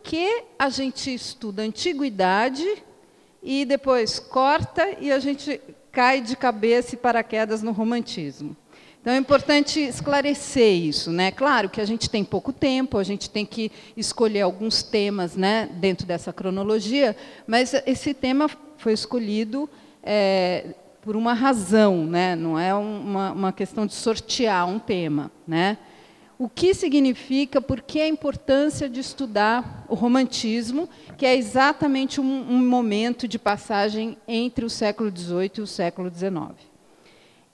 que a gente estuda a antiguidade e depois corta e a gente cai de cabeça e paraquedas no romantismo? Então, é importante esclarecer isso, né? Claro que a gente tem pouco tempo, a gente tem que escolher alguns temas, né, dentro dessa cronologia, mas esse tema foi escolhido por uma razão, né? Não é uma questão de sortear um tema, né? O que significa, por que a importância de estudar o romantismo, que é exatamente um momento de passagem entre o século XVIII e o século XIX.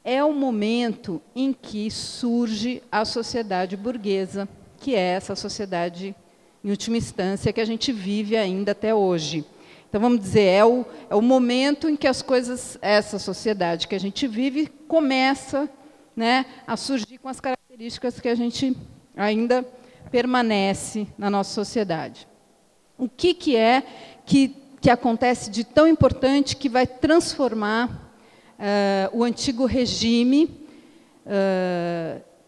É o momento em que surge a sociedade burguesa, que é essa sociedade, em última instância, que a gente vive ainda até hoje. Então, vamos dizer, é o momento em que as coisas, essa sociedade que a gente vive, começa, né, a surgir com as características que a gente ainda permanece na nossa sociedade. O que é que acontece de tão importante que vai transformar o antigo regime,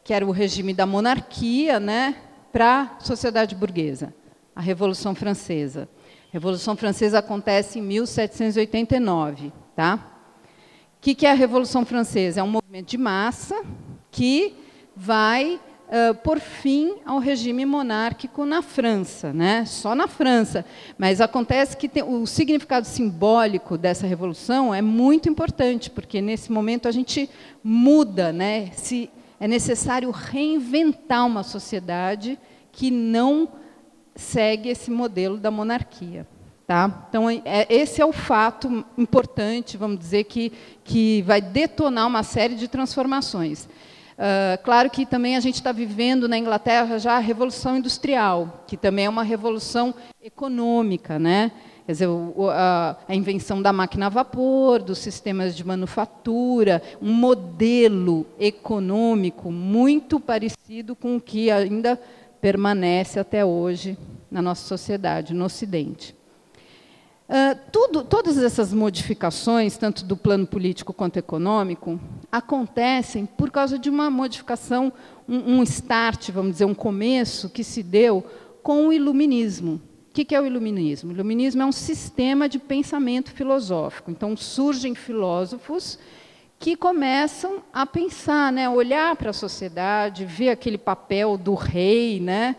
que era o regime da monarquia, né, para a sociedade burguesa? A Revolução Francesa. A Revolução Francesa acontece em 1789. Tá? O que é a Revolução Francesa? É um movimento de massa que vai por fim ao regime monárquico na França, né? Só na França. Mas acontece que o significado simbólico dessa revolução é muito importante, porque nesse momento a gente muda, né? Se é necessário reinventar uma sociedade que não segue esse modelo da monarquia. Tá? Então, esse é o fato importante, vamos dizer, que vai detonar uma série de transformações. Claro que também a gente está vivendo na Inglaterra já a Revolução Industrial, que também é uma revolução econômica, né? Quer dizer, a invenção da máquina a vapor, dos sistemas de manufatura, um modelo econômico muito parecido com o que ainda permanece até hoje na nossa sociedade, no Ocidente. Todas essas modificações, tanto do plano político quanto econômico, acontecem por causa de uma modificação, um start, vamos dizer, um começo que se deu com o iluminismo. O que é o iluminismo? O iluminismo é um sistema de pensamento filosófico. Então, surgem filósofos que começam a pensar, né, olhar para a sociedade, ver aquele papel do rei, né,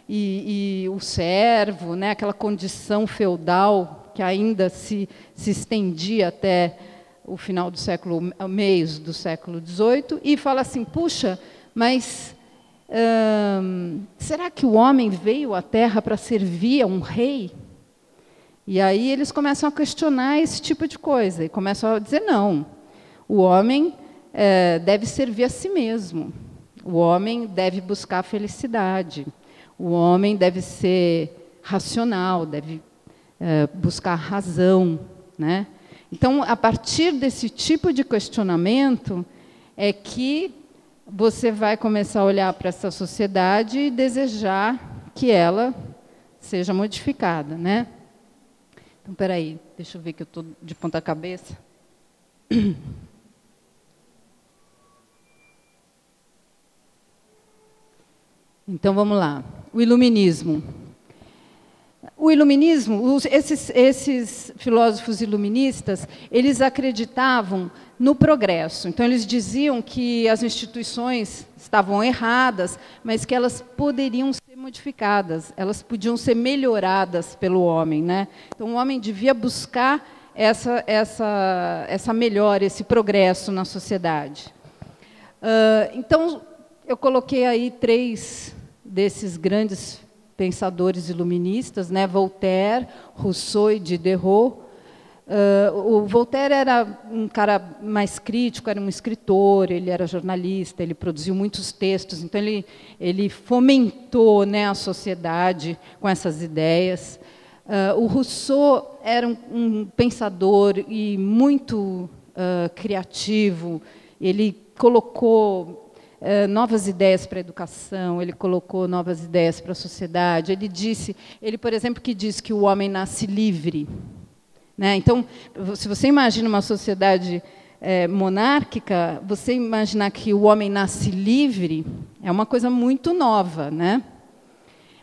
e o servo, né, aquela condição feudal que ainda se estendia até o final do século, meios do século XVIII, e fala assim, puxa, mas será que o homem veio à Terra para servir a um rei? E aí eles começam a questionar esse tipo de coisa, e começam a dizer, não, o homem deve servir a si mesmo, o homem deve buscar a felicidade, o homem deve ser racional, deve buscar razão, né? Então, a partir desse tipo de questionamento é que você vai começar a olhar para essa sociedade e desejar que ela seja modificada, né? Então, espera aí, deixa eu ver que eu estou de ponta cabeça. Então, vamos lá. O iluminismo. O iluminismo, esses filósofos iluministas, eles acreditavam no progresso. Então, eles diziam que as instituições estavam erradas, mas que elas poderiam ser modificadas, elas podiam ser melhoradas pelo homem, né? Então, o homem devia buscar essa melhora, esse progresso na sociedade. Então, eu coloquei aí 3 desses grandes pensadores iluministas, né? Voltaire, Rousseau e Diderot. O Voltaire era um cara mais crítico, era um escritor, ele era jornalista, ele produziu muitos textos, então ele fomentou, né, a sociedade com essas ideias. O Rousseau era um pensador e muito criativo, ele colocou novas ideias para a educação, ele colocou novas ideias para a sociedade. Ele, por exemplo, que diz que o homem nasce livre, né? Então, se você imagina uma sociedade monárquica, você imaginar que o homem nasce livre é uma coisa muito nova, né?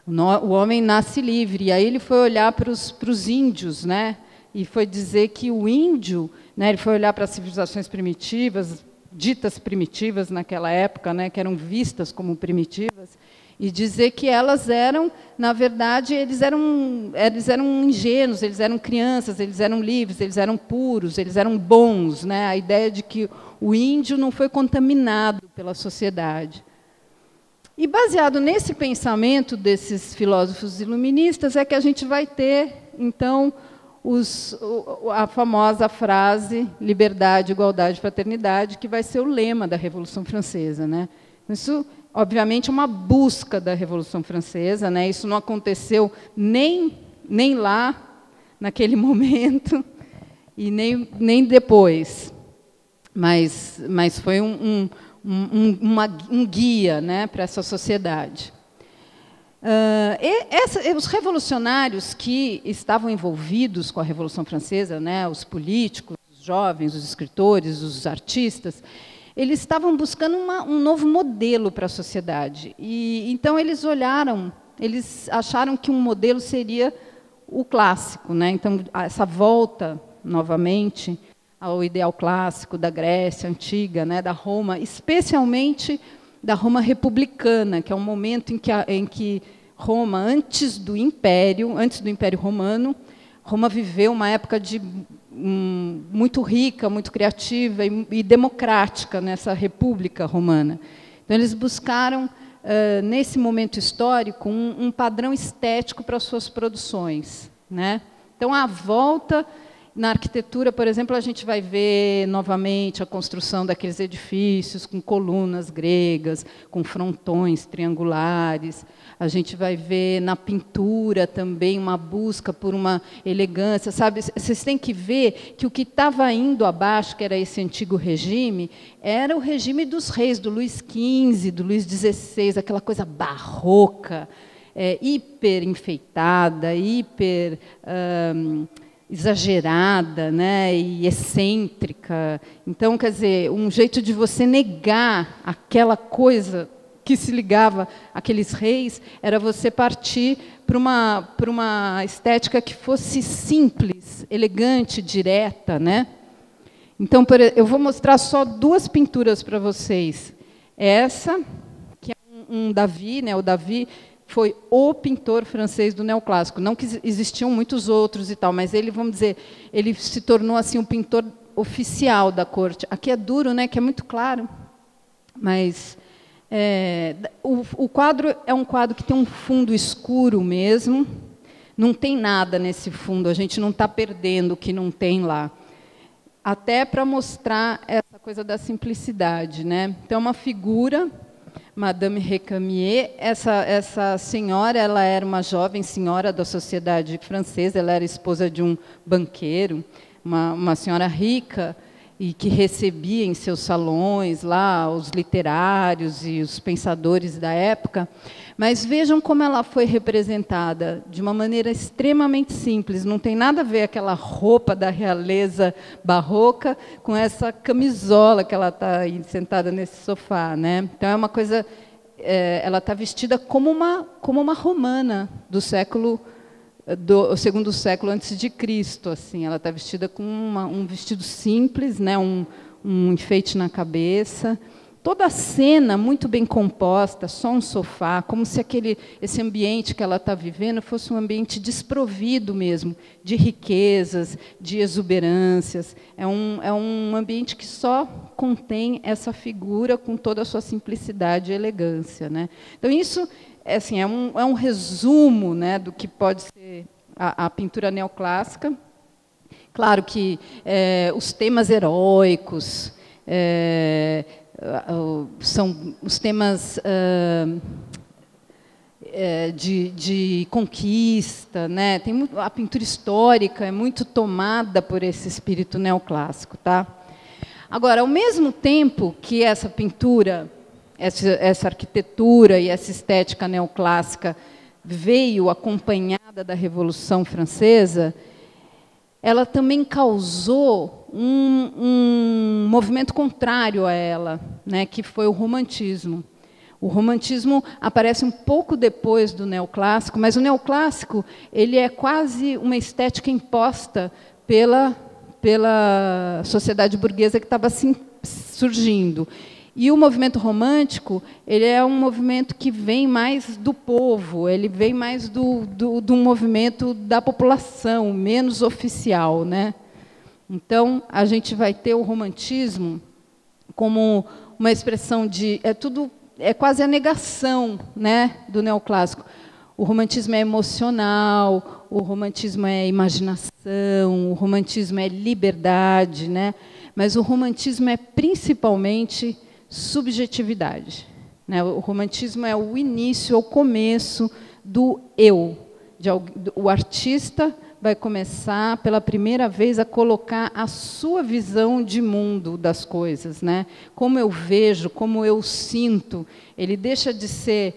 O homem nasce livre. E aí ele foi olhar para os índios, né? E foi dizer que o índio, né, ele foi olhar para as civilizações primitivas, ditas primitivas naquela época, né, que eram vistas como primitivas, e dizer que elas eram, na verdade, eles eram ingênuos, eles eram crianças, eles eram livres, eles eram puros, eles eram bons, né? A ideia de que o índio não foi contaminado pela sociedade. E, baseado nesse pensamento desses filósofos iluministas, é que a gente vai ter, então, a famosa frase liberdade, igualdade, fraternidade, que vai ser o lema da Revolução Francesa, né? Isso, obviamente, é uma busca da Revolução Francesa, né? Isso não aconteceu nem lá, naquele momento, e nem depois. Mas foi um guia, né, para essa sociedade. Os revolucionários que estavam envolvidos com a Revolução Francesa, né, os políticos, os jovens, os escritores, os artistas, eles estavam buscando um novo modelo para a sociedade. E então eles acharam que um modelo seria o clássico, né? Então essa volta novamente ao ideal clássico da Grécia antiga, né, da Roma, especialmente da Roma republicana, que é um momento em que Roma, antes do Império Romano, Roma viveu uma época muito rica, muito criativa e democrática nessa República Romana. Então, eles buscaram, nesse momento histórico, um padrão estético para as suas produções, né? Então, a volta. Na arquitetura, por exemplo, a gente vai ver novamente a construção daqueles edifícios com colunas gregas, com frontões triangulares. A gente vai ver na pintura também uma busca por uma elegância. Sabe? Vocês têm que ver que o que estava indo abaixo, que era esse antigo regime, era o regime dos reis, do Luís XV, do Luís XVI, aquela coisa barroca, hiper enfeitada, hiper exagerada, né, e excêntrica. Então, quer dizer, um jeito de você negar aquela coisa que se ligava àqueles reis era você partir para uma estética que fosse simples, elegante, direta, né? Então, eu vou mostrar só duas pinturas para vocês. Essa, que é um Davi, né? O Davi foi o pintor francês do neoclássico. Não que existiam muitos outros e tal, mas ele, vamos dizer, ele se tornou assim um pintor oficial da corte. Aqui é duro, né? Que é muito claro, mas o quadro é um quadro que tem um fundo escuro mesmo. Não tem nada nesse fundo. A gente não está perdendo o que não tem lá. Até para mostrar essa coisa da simplicidade, né? Então, uma figura. Madame Récamier, essa senhora, ela era uma jovem senhora da sociedade francesa, ela era esposa de um banqueiro, uma senhora rica, e que recebia em seus salões lá os literários e os pensadores da época. Mas vejam como ela foi representada de uma maneira extremamente simples. Não tem nada a ver aquela roupa da realeza barroca com essa camisola que ela está aí sentada nesse sofá, né? Então é uma coisa. Ela está vestida como uma romana do segundo século antes de Cristo. Assim, ela está vestida com um vestido simples, né? Um enfeite na cabeça. Toda a cena muito bem composta, só um sofá, como se esse ambiente que ela está vivendo fosse um ambiente desprovido mesmo de riquezas, de exuberâncias. É um ambiente que só contém essa figura com toda a sua simplicidade e elegância, né? Então, isso assim, é um resumo, né, do que pode ser a pintura neoclássica. Claro que os temas heróicos, são os temas de conquista, né? A pintura histórica é muito tomada por esse espírito neoclássico, tá? Agora, ao mesmo tempo que essa pintura, essa arquitetura e essa estética neoclássica veio acompanhada da Revolução Francesa, ela também causou um movimento contrário a ela, né, que foi o romantismo. O romantismo aparece um pouco depois do neoclássico, mas o neoclássico ele é quase uma estética imposta pela sociedade burguesa que estava assim, surgindo. E o movimento romântico ele é um movimento que vem mais do povo, ele vem mais do movimento da população, menos oficial, né? Então, a gente vai ter o romantismo como uma expressão de... É quase a negação, né, do neoclássico. O romantismo é emocional, o romantismo é imaginação, o romantismo é liberdade, né? Mas o romantismo é principalmente subjetividade, né? O romantismo é o início, o começo do eu. O artista vai começar, pela primeira vez, a colocar a sua visão de mundo das coisas, né? Como eu vejo, como eu sinto. Ele deixa de ser...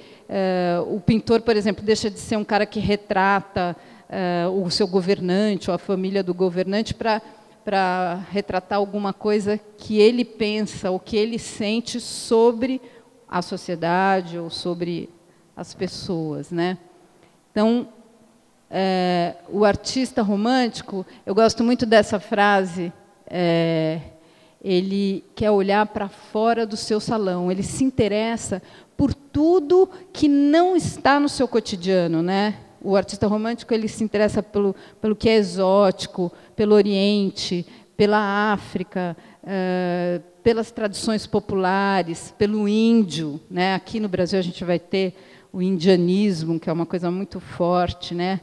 o pintor, por exemplo, deixa de ser um cara que retrata o seu governante ou a família do governante para retratar alguma coisa que ele pensa, ou que ele sente sobre a sociedade ou sobre as pessoas, né? Então, o artista romântico, eu gosto muito dessa frase, ele quer olhar para fora do seu salão, ele se interessa por tudo que não está no seu cotidiano, né? O artista romântico ele se interessa pelo que é exótico, pelo Oriente, pela África, pelas tradições populares, pelo índio, né? Aqui no Brasil a gente vai ter o indianismo, que é uma coisa muito forte, né?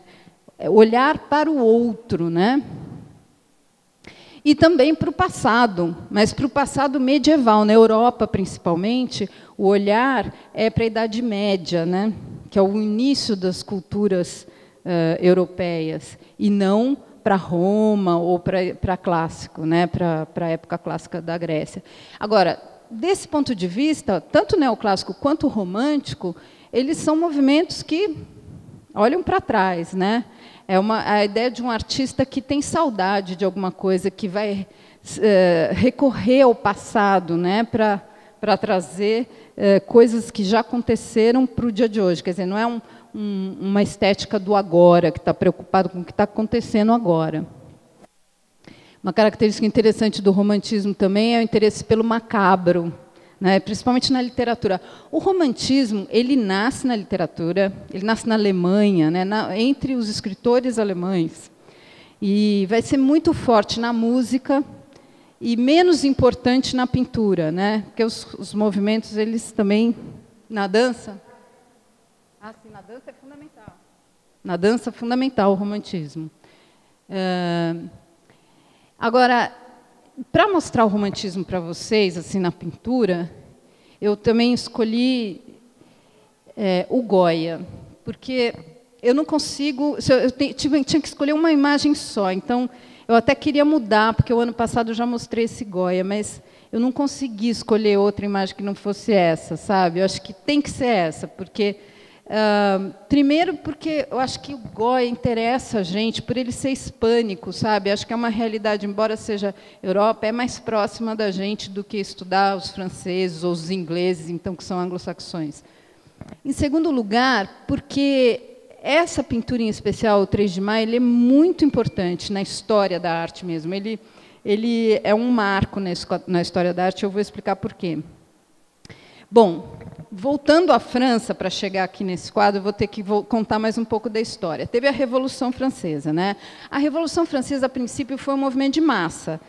Olhar para o outro, né? E também para o passado, mas para o passado medieval, na Europa principalmente, o olhar é para a Idade Média, né? Que é o início das culturas europeias, e não para Roma ou para clássico, né? Para a época clássica da Grécia. Agora, desse ponto de vista, tanto o neoclássico quanto o romântico, eles são movimentos que olham para trás, né? A ideia de um artista que tem saudade de alguma coisa, que vai recorrer ao passado, né, para trazer coisas que já aconteceram para o dia de hoje. Quer dizer, não é uma estética do agora, que está preocupado com o que está acontecendo agora. Uma característica interessante do romantismo também é o interesse pelo macabro, né, principalmente na literatura. O romantismo ele nasce na literatura, ele nasce na Alemanha, né, entre os escritores alemães, e vai ser muito forte na música e menos importante na pintura, né, porque os movimentos eles também na dança. Sim, na dança é fundamental. Na dança é fundamental o romantismo. Agora, para mostrar o romantismo para vocês, assim, na pintura, eu também escolhi o Goya, porque eu não consigo... tinha que escolher uma imagem só, então eu até queria mudar, porque o ano passado eu já mostrei esse Goya, mas eu não consegui escolher outra imagem que não fosse essa, sabe? Eu acho que tem que ser essa, porque... primeiro, porque eu acho que o Goya interessa a gente por ele ser hispânico, sabe? Acho que é uma realidade, embora seja Europa, é mais próxima da gente do que estudar os franceses ou os ingleses, então, que são anglo-saxões. Em segundo lugar, porque essa pintura em especial, o 3 de Maio, ele é muito importante na história da arte mesmo. Ele é um marco na história da arte, eu vou explicar por quê. Bom, voltando à França, para chegar aqui nesse quadro, eu vou ter que contar mais um pouco da história. Teve a Revolução Francesa, né? A Revolução Francesa, a princípio, foi um movimento de massa.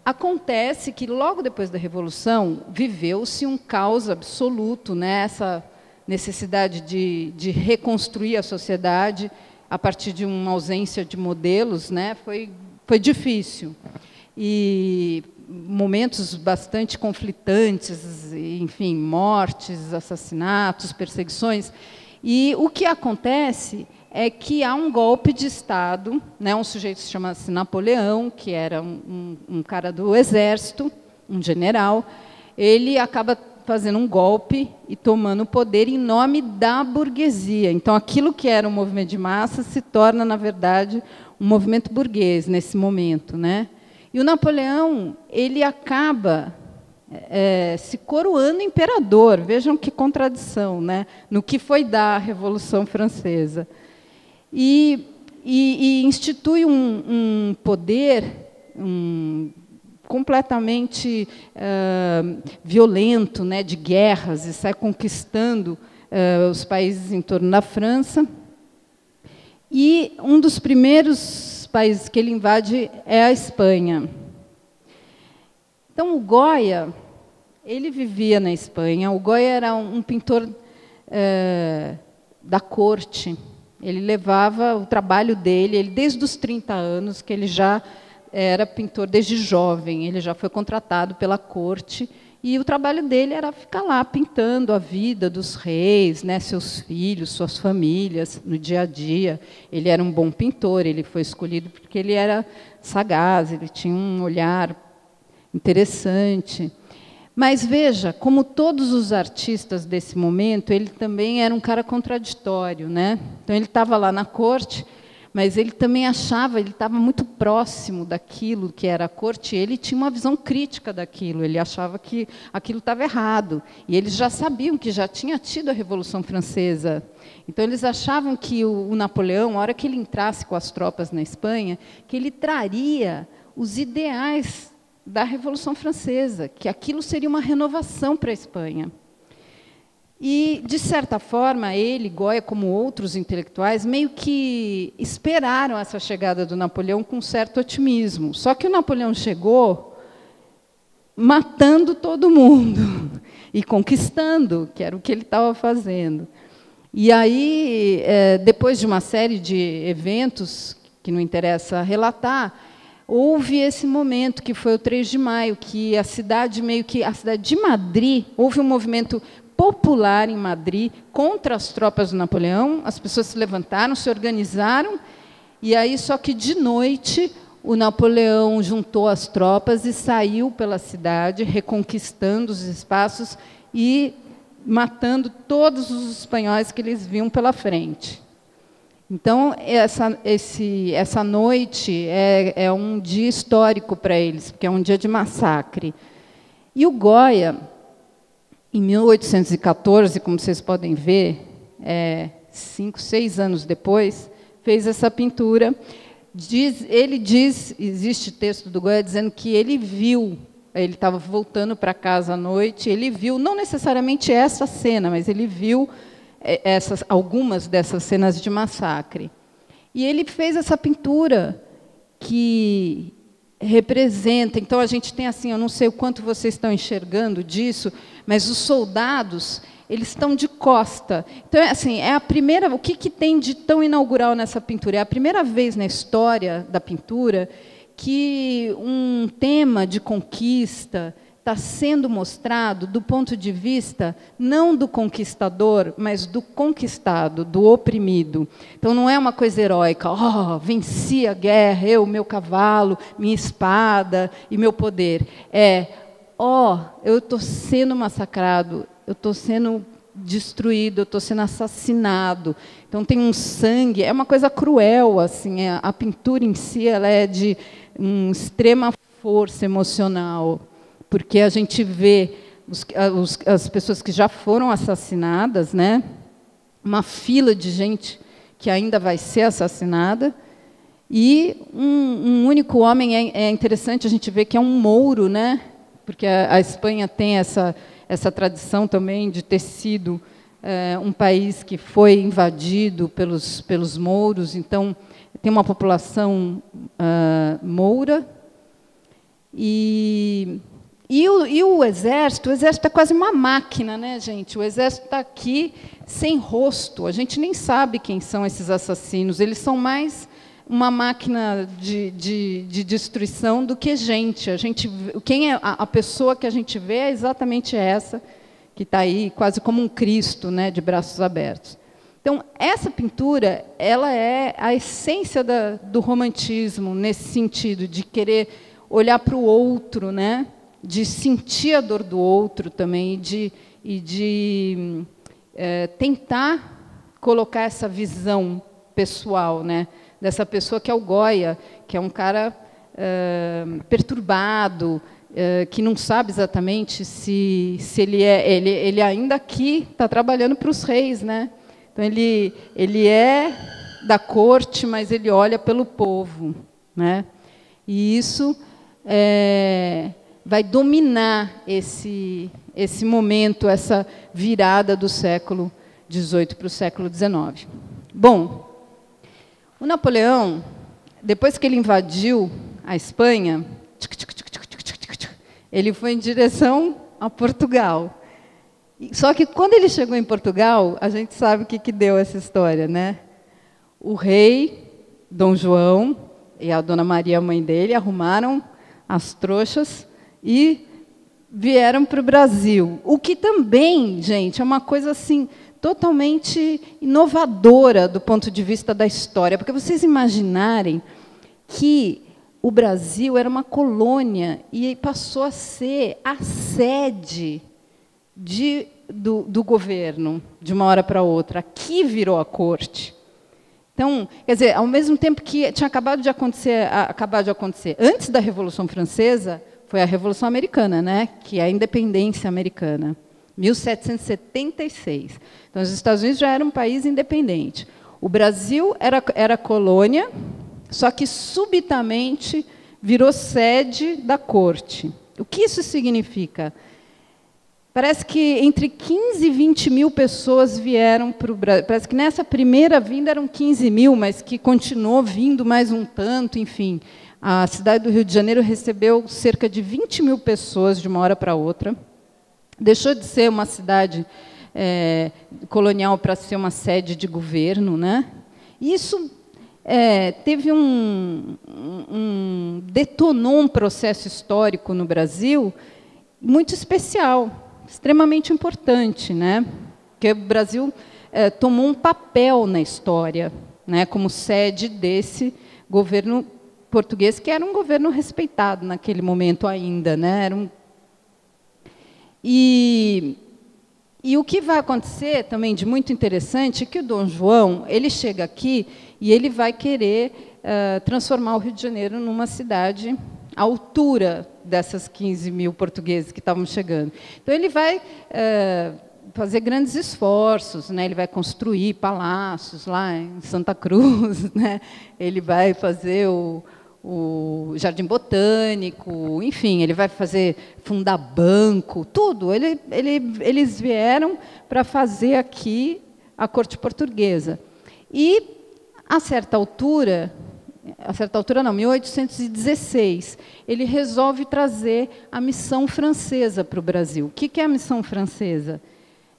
Acontece que, logo depois da Revolução, viveu-se um caos absoluto, né? Essa necessidade de reconstruir a sociedade a partir de uma ausência de modelos, né? Foi difícil. E momentos bastante conflitantes, enfim, mortes, assassinatos, perseguições. E o que acontece é que há um golpe de Estado, né, um sujeito que se chama-se Napoleão, que era um cara do exército, um general, ele acaba fazendo um golpe e tomando o poder em nome da burguesia. Então, aquilo que era um movimento de massa se torna, na verdade, um movimento burguês nesse momento, né? E o Napoleão ele acaba se coroando imperador. Vejam que contradição, né? No que foi dar a Revolução Francesa. E institui um poder completamente violento, né, de guerras, e sai conquistando os países em torno da França. E um dos primeiros países que ele invade é a Espanha. Então, o Goya, ele vivia na Espanha. O Goya era um pintor da corte. Ele levava o trabalho dele, desde os 30 anos, que ele já era pintor desde jovem, ele já foi contratado pela corte, e o trabalho dele era ficar lá pintando a vida dos reis, né, seus filhos, suas famílias, no dia a dia. Ele era um bom pintor, ele foi escolhido porque ele era sagaz, ele tinha um olhar interessante. Mas veja, como todos os artistas desse momento, ele também era um cara contraditório, né? Então, ele estava lá na corte, mas ele também achava, ele estava muito próximo daquilo que era a corte, e ele tinha uma visão crítica daquilo, ele achava que aquilo estava errado. E eles já sabiam que já tinha tido a Revolução Francesa. Então, eles achavam que o Napoleão, a hora que ele entrasse com as tropas na Espanha, que ele traria os ideais da Revolução Francesa, que aquilo seria uma renovação para a Espanha. E, de certa forma, ele, Goya, como outros intelectuais, meio que esperaram essa chegada do Napoleão com certo otimismo. Só que o Napoleão chegou matando todo mundo e conquistando, que era o que ele estava fazendo. E aí, depois de uma série de eventos, que não interessa relatar, houve esse momento, que foi o 3 de maio, que a cidade de Madrid, houve um movimento popular em Madrid contra as tropas do Napoleão. As pessoas se levantaram, se organizaram, e aí, só que de noite, o Napoleão juntou as tropas e saiu pela cidade, reconquistando os espaços e matando todos os espanhóis que eles viam pela frente. Então, essa noite é um dia histórico para eles, porque é um dia de massacre. E o Goya, em 1814, como vocês podem ver, 5, 6 anos depois, fez essa pintura. Existe texto do Goya dizendo que ele viu, ele estava voltando para casa à noite, ele viu, não necessariamente essa cena, mas ele viu algumas dessas cenas de massacre. E ele fez essa pintura que representa. Então, a gente tem assim, eu não sei o quanto vocês estão enxergando disso, mas os soldados, eles estão de costa. Então, assim, é a primeira. O que tem de tão inaugural nessa pintura? É a primeira vez na história da pintura que um tema de conquista está sendo mostrado do ponto de vista não do conquistador, mas do conquistado, do oprimido. Então, não é uma coisa heróica. Oh, venci a guerra, eu, meu cavalo, minha espada e meu poder. Eu estou sendo massacrado, eu estou sendo destruído, eu estou sendo assassinado. Então, tem um sangue, é uma coisa cruel. Assim, a pintura em si ela é de extrema força emocional, porque a gente vê as pessoas que já foram assassinadas, né? Uma fila de gente que ainda vai ser assassinada, e um único homem. É interessante a gente ver que é um mouro, né? Porque a Espanha tem essa tradição também de ter sido um país que foi invadido pelos mouros, então tem uma população moura. E o exército é quase uma máquina, né, gente? O exército está aqui sem rosto. A gente nem sabe quem são esses assassinos. Eles são mais uma máquina de destruição do que gente. Quem é a pessoa que a gente vê é exatamente essa que está aí, quase como um Cristo, né, de braços abertos. Então, essa pintura, ela é a essência do romantismo, nesse sentido, de querer olhar para o outro, né? De sentir a dor do outro também, e de tentar colocar essa visão pessoal, né? Dessa pessoa que é o Goya, que é um cara perturbado, que não sabe exatamente se ele ainda aqui está trabalhando para os reis, né? Então ele é da corte, mas ele olha pelo povo, né? E isso vai dominar esse momento, essa virada do século XVIII para o século XIX. Bom, o Napoleão, depois que ele invadiu a Espanha, ele foi em direção a Portugal. Só que, quando ele chegou em Portugal, a gente sabe o que deu essa história, né? O rei, Dom João, e a Dona Maria, a mãe dele, arrumaram as trouxas e vieram para o Brasil. O que também, gente, é uma coisa assim totalmente inovadora do ponto de vista da história, porque vocês imaginarem que o Brasil era uma colônia e passou a ser a sede do governo, de uma hora para outra. Aqui virou a corte. Então, quer dizer, ao mesmo tempo que tinha acabado de acontecer, antes da Revolução Francesa, foi a Revolução Americana, né? Que é a independência americana, 1776. Então, os Estados Unidos já era um país independente. O Brasil era colônia, só que subitamente virou sede da corte. O que isso significa? Parece que entre 15 e 20 mil pessoas vieram para o Brasil. Parece que nessa primeira vinda eram 15 mil, mas que continuou vindo mais um tanto, enfim. A cidade do Rio de Janeiro recebeu cerca de 20 mil pessoas de uma hora para outra. Deixou de ser uma cidade colonial para ser uma sede de governo, né? Isso teve detonou um processo histórico no Brasil muito especial, extremamente importante, né? Porque o Brasil tomou um papel na história, né? Como sede desse governo português, que era um governo respeitado naquele momento ainda, né? E o que vai acontecer também de muito interessante é que o Dom João ele chega aqui e ele vai querer transformar o Rio de Janeiro numa cidade à altura dessas 15 mil portugueses que estavam chegando. Então, ele vai fazer grandes esforços, né? Ele vai construir palácios lá em Santa Cruz, né? Ele vai fazer o Jardim Botânico, enfim, ele vai fundar banco, tudo. Eles vieram para fazer aqui a corte portuguesa. E, a certa altura não, 1816, ele resolve trazer a missão francesa para o Brasil. O que é a missão francesa?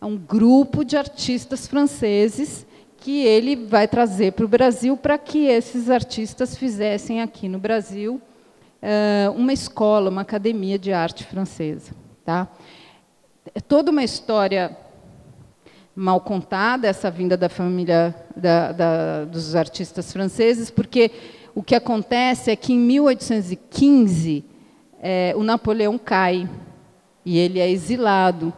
É um grupo de artistas franceses que ele vai trazer para o Brasil para que esses artistas fizessem aqui no Brasil uma escola, uma academia de arte francesa. Tá? É toda uma história mal contada, essa vinda da família dos artistas franceses, porque o que acontece é que, em 1815, o Napoleão cai, e ele é exilado.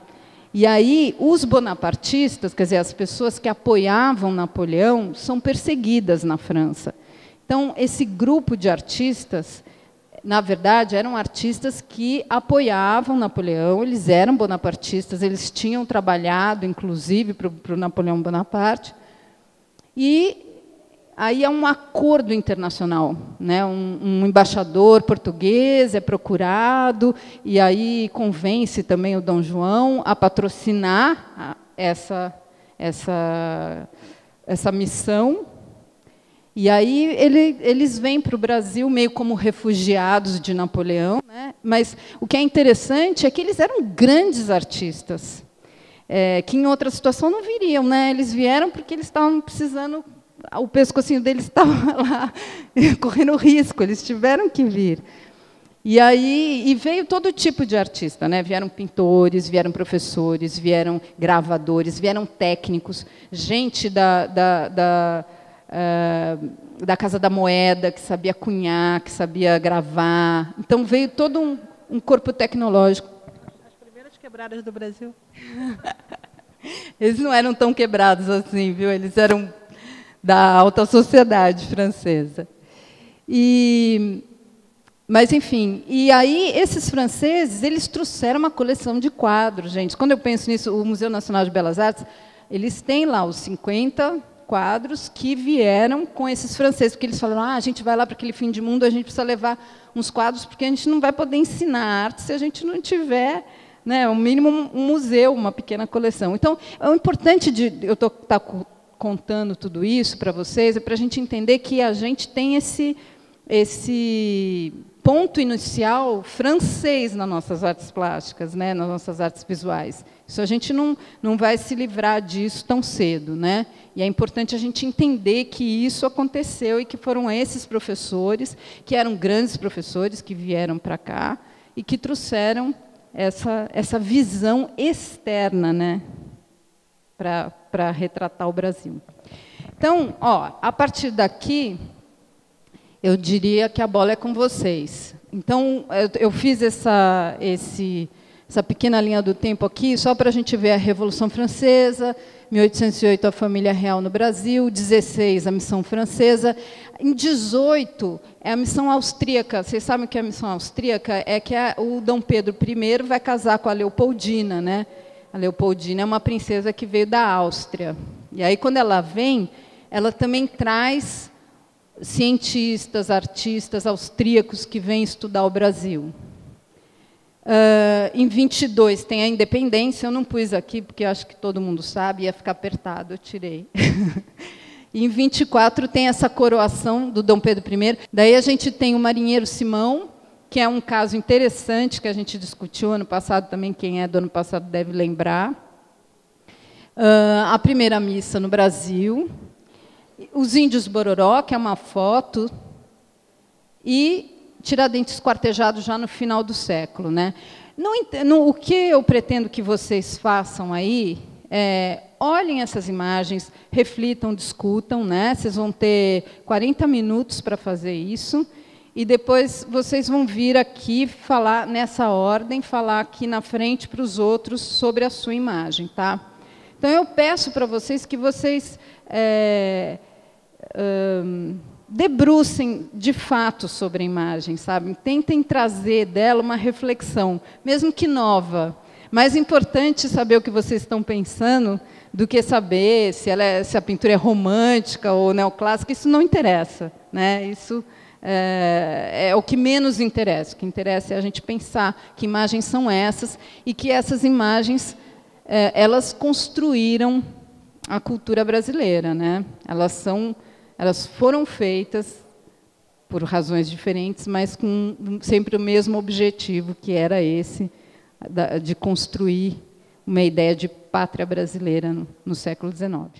E aí, os bonapartistas, quer dizer, as pessoas que apoiavam Napoleão, são perseguidas na França. Então, esse grupo de artistas, na verdade, eram artistas que apoiavam Napoleão, eles eram bonapartistas, eles tinham trabalhado, inclusive, para o Napoleão Bonaparte. E aí há um acordo internacional, né? Um embaixador português é procurado, e aí convence também o Dom João a patrocinar essa missão. E aí eles vêm para o Brasil meio como refugiados de Napoleão, né? Mas o que é interessante é que eles eram grandes artistas, que em outra situação não viriam, né? Eles vieram porque eles estavam precisando, o pescocinho deles estava lá correndo risco, eles tiveram que vir. E veio todo tipo de artista, né? Vieram pintores, vieram professores, vieram gravadores, vieram técnicos, gente da Casa da Moeda, que sabia cunhar, que sabia gravar. Então, veio todo um corpo tecnológico. As primeiras quebradas do Brasil. Eles não eram tão quebrados assim, viu? Eles eram da alta sociedade francesa. Mas, enfim, e aí esses franceses, eles trouxeram uma coleção de quadros, gente. Quando eu penso nisso, o Museu Nacional de Belas Artes, eles têm lá os 50 quadros que vieram com esses franceses, porque eles falaram, a gente vai lá para aquele fim de mundo, a gente precisa levar uns quadros, porque a gente não vai poder ensinar arte se a gente não tiver, né, o mínimo um museu, uma pequena coleção. Então, o importante de eu estar contando tudo isso para vocês é para a gente entender que a gente tem esse ponto inicial francês nas nossas artes plásticas, né, nas nossas artes visuais. Isso a gente não vai se livrar disso tão cedo, né? E é importante a gente entender que isso aconteceu e que foram esses professores, que eram grandes professores, que vieram para cá e que trouxeram essa visão externa, né, para retratar o Brasil. Então, a partir daqui, eu diria que a bola é com vocês. Então, eu fiz essa pequena linha do tempo aqui, só para a gente ver a Revolução Francesa, 1808, a família real no Brasil, 16, a missão francesa. Em 18, é a missão austríaca. Vocês sabem o que é a missão austríaca? É que o Dom Pedro I vai casar com a Leopoldina, né? A Leopoldina é uma princesa que veio da Áustria. E aí, quando ela vem, ela também traz cientistas, artistas austríacos que vêm estudar o Brasil. Em 22 tem a independência, eu não pus aqui porque acho que todo mundo sabe, ia ficar apertado, eu tirei. Em 24 tem essa coroação do Dom Pedro I. Daí a gente tem o marinheiro Simão, que é um caso interessante que a gente discutiu ano passado também, quem é do ano passado deve lembrar. A primeira missa no Brasil. Os índios Bororó, que é uma foto, e Tiradentes esquartejado já no final do século, né? O que eu pretendo que vocês façam aí é olhem essas imagens, reflitam, discutam, né? Vocês vão ter 40 minutos para fazer isso, e depois vocês vão vir aqui falar nessa ordem, falar aqui na frente para os outros sobre a sua imagem, tá? Então eu peço para vocês que vocês debrucem de fato sobre a imagem, sabe? Tentem trazer dela uma reflexão, mesmo que nova. Mais importante saber o que vocês estão pensando do que saber se a pintura é romântica ou neoclássica. Isso não interessa, né? Isso é o que menos interessa. O que interessa é a gente pensar que imagens são essas e que essas imagens elas construíram a cultura brasileira, né? Elas foram feitas por razões diferentes, mas com sempre o mesmo objetivo, que era esse, de construir uma ideia de pátria brasileira no século XIX.